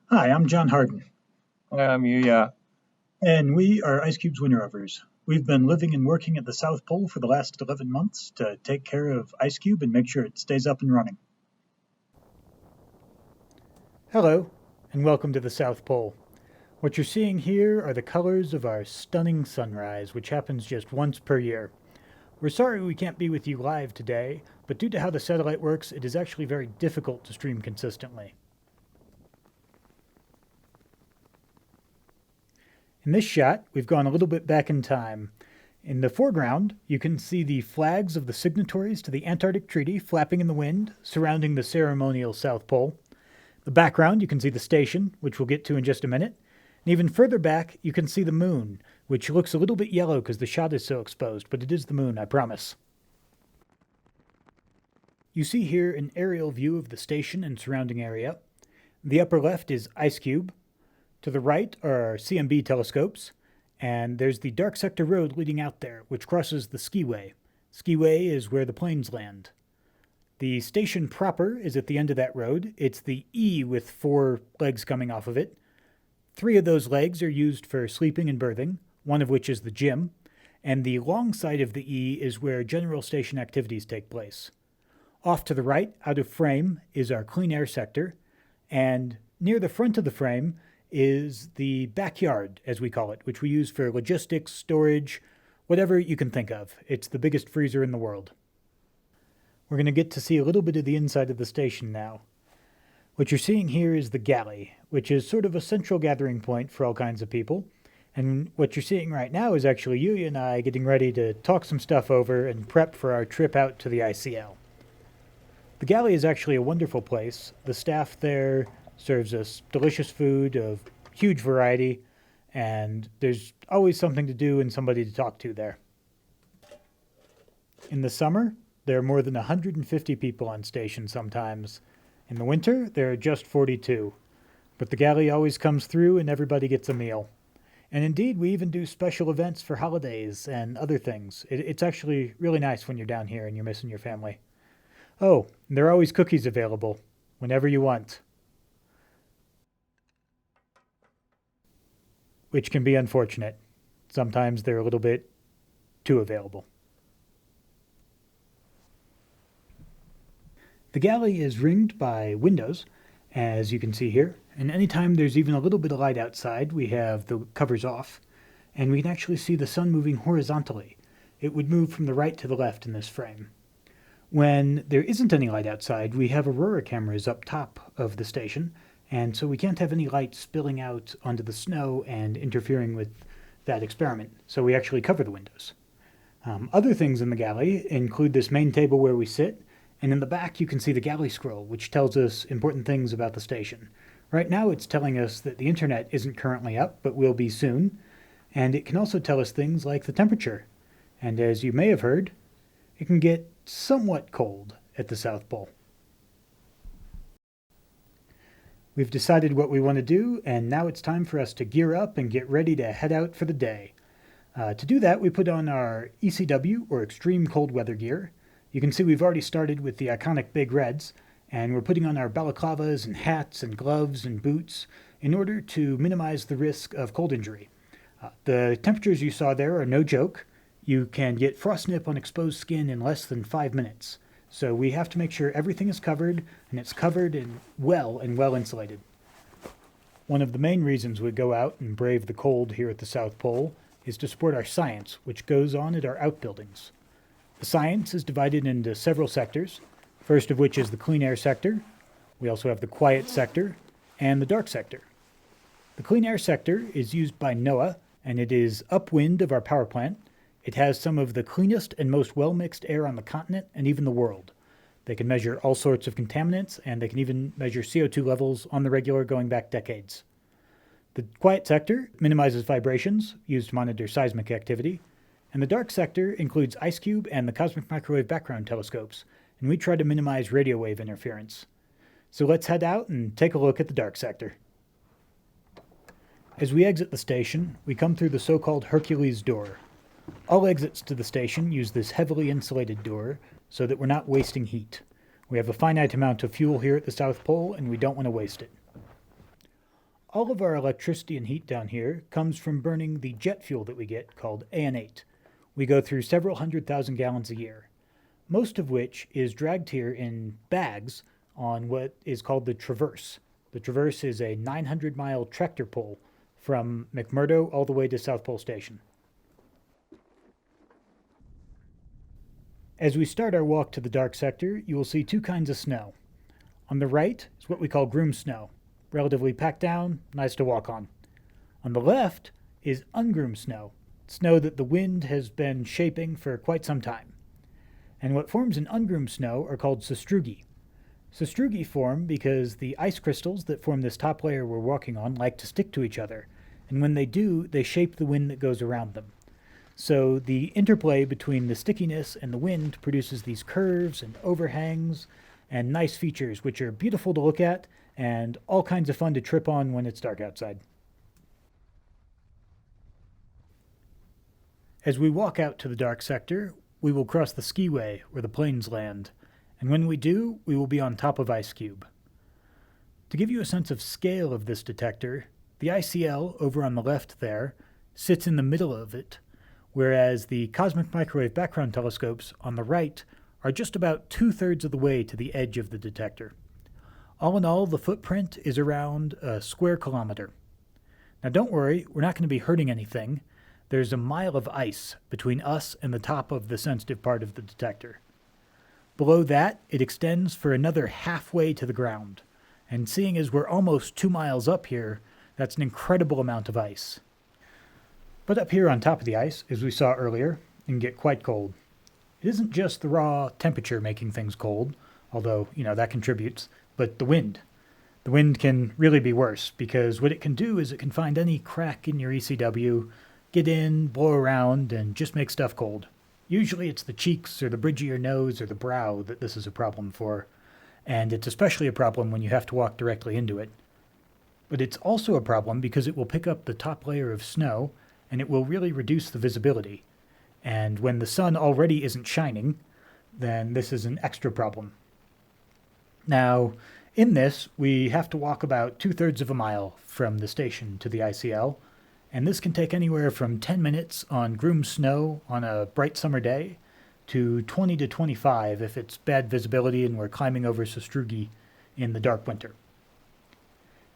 Hi, I'm John Hardin, I'm Yuya. and we are IceCube's winter rovers. We've been living and working at the South Pole for the last 11 months to take care of IceCube and make sure it stays up and running. Hello, and welcome to the South Pole. What you're seeing here are the colors of our stunning sunrise, which happens just once per year. We're sorry we can't be with you live today, but due to how the satellite works, it is actually very difficult to stream consistently. In this shot, we've gone a little bit back in time. In the foreground, you can see the flags of the signatories to the Antarctic Treaty flapping in the wind, surrounding the ceremonial South Pole. The background, you can see the station, which we'll get to in just a minute. And even further back, you can see the moon, which looks a little bit yellow because the shot is so exposed, but it is the moon, I promise. You see here an aerial view of the station and surrounding area. The upper left is IceCube. To the right are our CMB telescopes, and there's the dark sector road leading out there, which crosses the skiway. Skiway is where the planes land. The station proper is at the end of that road. It's the E with 4 legs coming off of it. 3 of those legs are used for sleeping and berthing, one of which is the gym, and the long side of the E is where general station activities take place. Off to the right, out of frame, is our clean air sector, and near the front of the frame is the backyard, as we call it, which we use for logistics, storage, whatever you can think of. It's the biggest freezer in the world. We're going to get to see a little bit of the inside of the station now. What you're seeing here is the Galley, which is sort of a central gathering point for all kinds of people. And what you're seeing right now is actually Yuya and I getting ready to talk some stuff over and prep for our trip out to the ICL. The Galley is actually a wonderful place. The staff there serves us delicious food of huge variety, and there's always something to do and somebody to talk to there. In the summer, there are more than 150 people on station sometimes. In the winter, there are just 42. But the Galley always comes through and everybody gets a meal. And indeed, we even do special events for holidays and other things. It's actually really nice when you're down here and you're missing your family. Oh, and there are always cookies available, whenever you want. Which can be unfortunate. Sometimes they're a little bit too available. The Galley is ringed by windows, as you can see here, and anytime there's even a little bit of light outside, we have the covers off, and we can actually see the sun moving horizontally. It would move from the right to the left in this frame. When there isn't any light outside, we have aurora cameras up top of the station, and so we can't have any light spilling out onto the snow and interfering with that experiment, so we actually cover the windows. Other things in the Galley include this main table where we sit, and in the back you can see the Galley scroll, which tells us important things about the station. Right now it's telling us that the internet isn't currently up, but will be soon, and it can also tell us things like the temperature. And as you may have heard, it can get somewhat cold at the South Pole. We've decided what we want to do, and now it's time for us to gear up and get ready to head out for the day. To do that, we put on our ECW, or Extreme Cold Weather gear. You can see we've already started with the iconic Big Reds, and we're putting on our balaclavas and hats and gloves and boots in order to minimize the risk of cold injury. The temperatures you saw there are no joke. You can get frostnip on exposed skin in less than 5 minutes. So we have to make sure everything is covered, and it's covered and well insulated. One of the main reasons we go out and brave the cold here at the South Pole is to support our science, which goes on at our outbuildings. The science is divided into several sectors, first of which is the clean air sector. We also have the quiet sector and the dark sector. The clean air sector is used by NOAA, and it is upwind of our power plant. It has some of the cleanest and most well-mixed air on the continent and even the world. They can measure all sorts of contaminants, and they can even measure CO2 levels on the regular going back decades. The quiet sector minimizes vibrations, used to monitor seismic activity, and the dark sector includes IceCube and the Cosmic Microwave Background Telescopes, and we try to minimize radio wave interference. So let's head out and take a look at the dark sector. As we exit the station, we come through the so-called Hercules Door. All exits to the station use this heavily insulated door so that we're not wasting heat. We have a finite amount of fuel here at the South Pole, and we don't want to waste it. All of our electricity and heat down here comes from burning the jet fuel that we get called AN8. We go through several 100,000 gallons a year, most of which is dragged here in bags on what is called the Traverse. The Traverse is a 900-mile tractor pull from McMurdo all the way to South Pole Station. As we start our walk to the dark sector, you will see two kinds of snow. On the right is what we call groom snow, relatively packed down, nice to walk on. On the left is ungroomed snow, snow that the wind has been shaping for quite some time. And what forms in ungroomed snow are called sastrugi. Sastrugi form because the ice crystals that form this top layer we're walking on like to stick to each other, and when they do, they shape the wind that goes around them. So the interplay between the stickiness and the wind produces these curves and overhangs and nice features which are beautiful to look at and all kinds of fun to trip on when it's dark outside. As we walk out to the dark sector, we will cross the skiway where the planes land, and when we do, we will be on top of IceCube. To give you a sense of scale of this detector, the ICL over on the left there sits in the middle of it, whereas the cosmic microwave background telescopes on the right are just about 2/3 of the way to the edge of the detector. All in all, the footprint is around a square kilometer. Now don't worry, we're not going to be hurting anything. There's a mile of ice between us and the top of the sensitive part of the detector. Below that, it extends for another halfway to the ground. And seeing as we're almost 2 miles up here, that's an incredible amount of ice. But up here on top of the ice, as we saw earlier, it can get quite cold. It isn't just the raw temperature making things cold, although, that contributes, but the wind. The wind can really be worse, because what it can do is it can find any crack in your ECW, get in, blow around, and just make stuff cold. Usually it's the cheeks or the bridge of your nose or the brow that this is a problem for, and it's especially a problem when you have to walk directly into it. But it's also a problem because it will pick up the top layer of snow, and it will really reduce the visibility. And when the sun already isn't shining, then this is an extra problem. Now, in this, we have to walk about 2/3 of a mile from the station to the ICL, and this can take anywhere from 10 minutes on groomed snow on a bright summer day to 20 to 25 if it's bad visibility and we're climbing over sastrugi in the dark winter.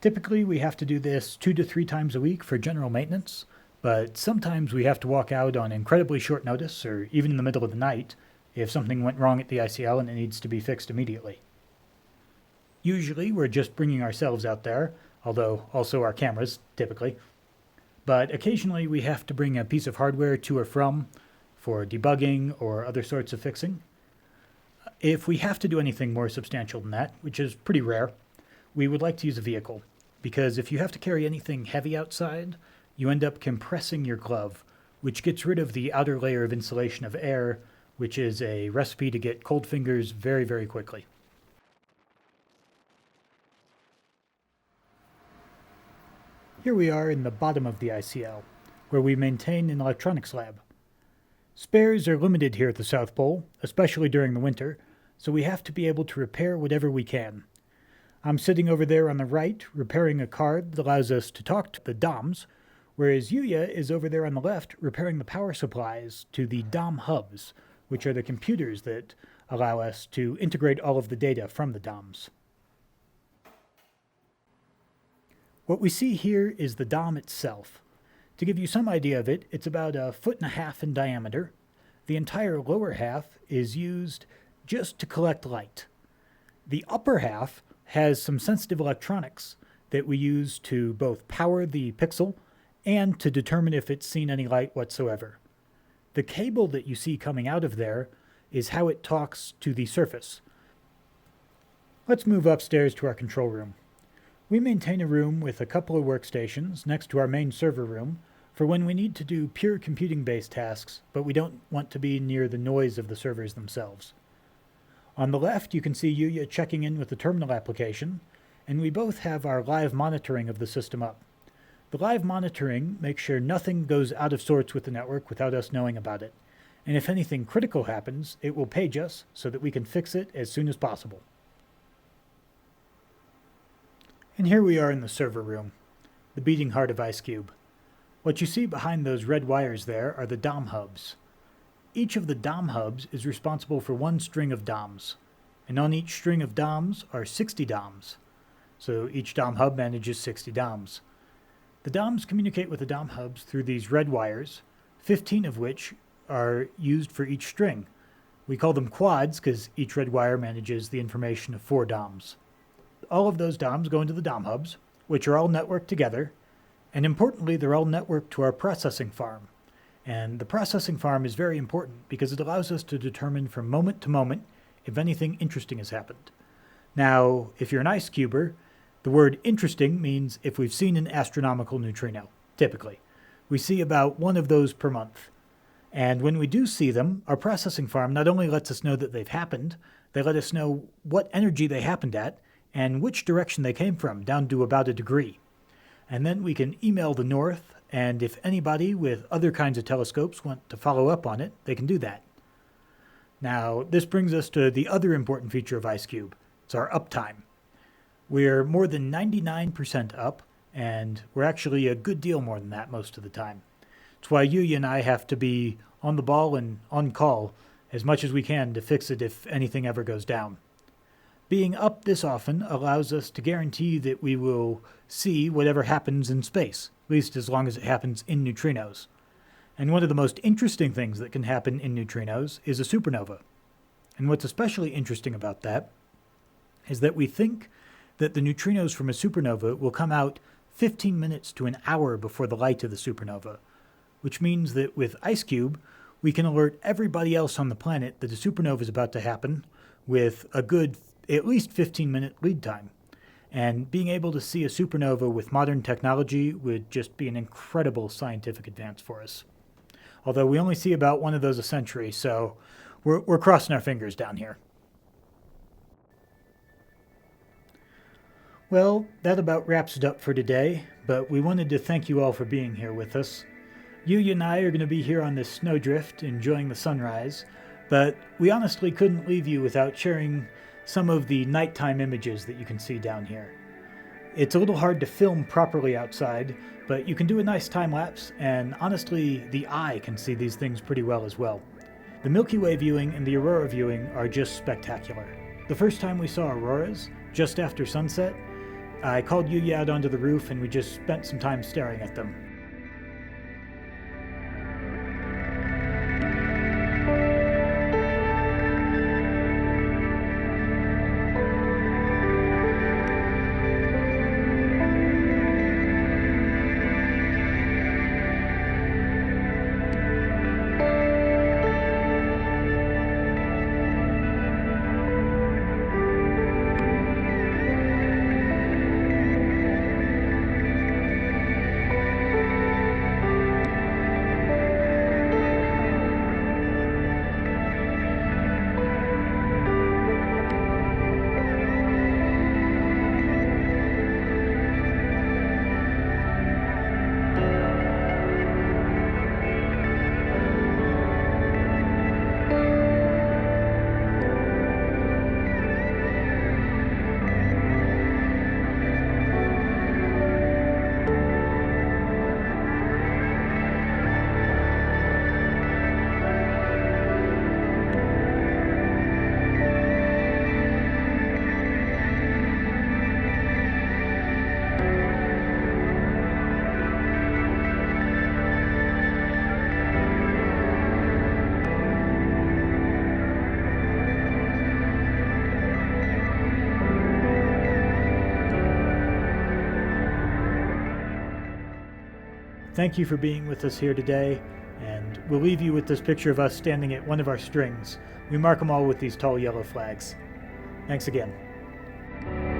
Typically, we have to do this 2 to 3 times a week for general maintenance, but sometimes we have to walk out on incredibly short notice or even in the middle of the night if something went wrong at the ICL and it needs to be fixed immediately. Usually, we're just bringing ourselves out there, although also our cameras, typically. But occasionally we have to bring a piece of hardware to or from for debugging or other sorts of fixing. If we have to do anything more substantial than that, which is pretty rare, we would like to use a vehicle, because if you have to carry anything heavy outside, you end up compressing your glove, which gets rid of the outer layer of insulation of air, which is a recipe to get cold fingers very, very quickly. Here we are in the bottom of the ICL, where we maintain an electronics lab. Spares are limited here at the South Pole, especially during the winter, so we have to be able to repair whatever we can. I'm sitting over there on the right, repairing a card that allows us to talk to the DOMs, whereas Yuya is over there on the left, repairing the power supplies to the DOM hubs, which are the computers that allow us to integrate all of the data from the DOMs. What we see here is the DOM itself. To give you some idea of it, it's about 1.5 feet in diameter. The entire lower half is used just to collect light. The upper half has some sensitive electronics that we use to both power the pixel and to determine if it's seen any light whatsoever. The cable that you see coming out of there is how it talks to the surface. Let's move upstairs to our control room. We maintain a room with a couple of workstations next to our main server room for when we need to do pure computing-based tasks, but we don't want to be near the noise of the servers themselves. On the left, you can see Yuya checking in with the terminal application, and we both have our live monitoring of the system up. The live monitoring makes sure nothing goes out of sorts with the network without us knowing about it, and if anything critical happens, it will page us so that we can fix it as soon as possible. And here we are in the server room. the beating heart of IceCube. What you see behind those red wires there are the DOM hubs. Each of the DOM hubs is responsible for one string of DOMs, and on each string of DOMs are 60 DOMs. So each DOM hub manages 60 DOMs. The DOMs communicate with the DOM hubs through these red wires, 15 of which are used for each string. We call them quads because each red wire manages the information of 4 DOMs. All of those DOMs go into the DOM hubs, which are all networked together, and importantly, they're all networked to our processing farm. And the processing farm is very important because it allows us to determine from moment to moment if anything interesting has happened. Now, if you're an IceCuber, the word interesting means if we've seen an astronomical neutrino, typically. We see about one of those per month. And when we do see them, our processing farm not only lets us know that they've happened, they let us know what energy they happened at and which direction they came from, down to about a degree. And then we can email the north, and if anybody with other kinds of telescopes want to follow up on it, they can do that. Now, this brings us to the other important feature of IceCube. It's our uptime. We're more than 99% up, and we're actually a good deal more than that most of the time. It's why Yuya and I have to be on the ball and on call as much as we can to fix it if anything ever goes down. Being up this often allows us to guarantee that we will see whatever happens in space, at least as long as it happens in neutrinos. And one of the most interesting things that can happen in neutrinos is a supernova. And what's especially interesting about that is that we think that the neutrinos from a supernova will come out 15 minutes to an hour before the light of the supernova, which means that with IceCube, we can alert everybody else on the planet that a supernova is about to happen with a good at least 15-minute lead time. And being able to see a supernova with modern technology would just be an incredible scientific advance for us. Although we only see about one of those a century, so we're crossing our fingers down here. Well, that about wraps it up for today, but we wanted to thank you all for being here with us. Yuya and I are going to be here on this snowdrift enjoying the sunrise, but we honestly couldn't leave you without sharing some of the nighttime images that you can see down here. It's a little hard to film properly outside, but you can do a nice time-lapse, and honestly, the eye can see these things pretty well as well. The Milky Way viewing and the aurora viewing are just spectacular. The first time we saw auroras, just after sunset, I called Yuya out onto the roof and we just spent some time staring at them. Thank you for being with us here today, and we'll leave you with this picture of us standing at one of our strings. We mark them all with these tall yellow flags. Thanks again.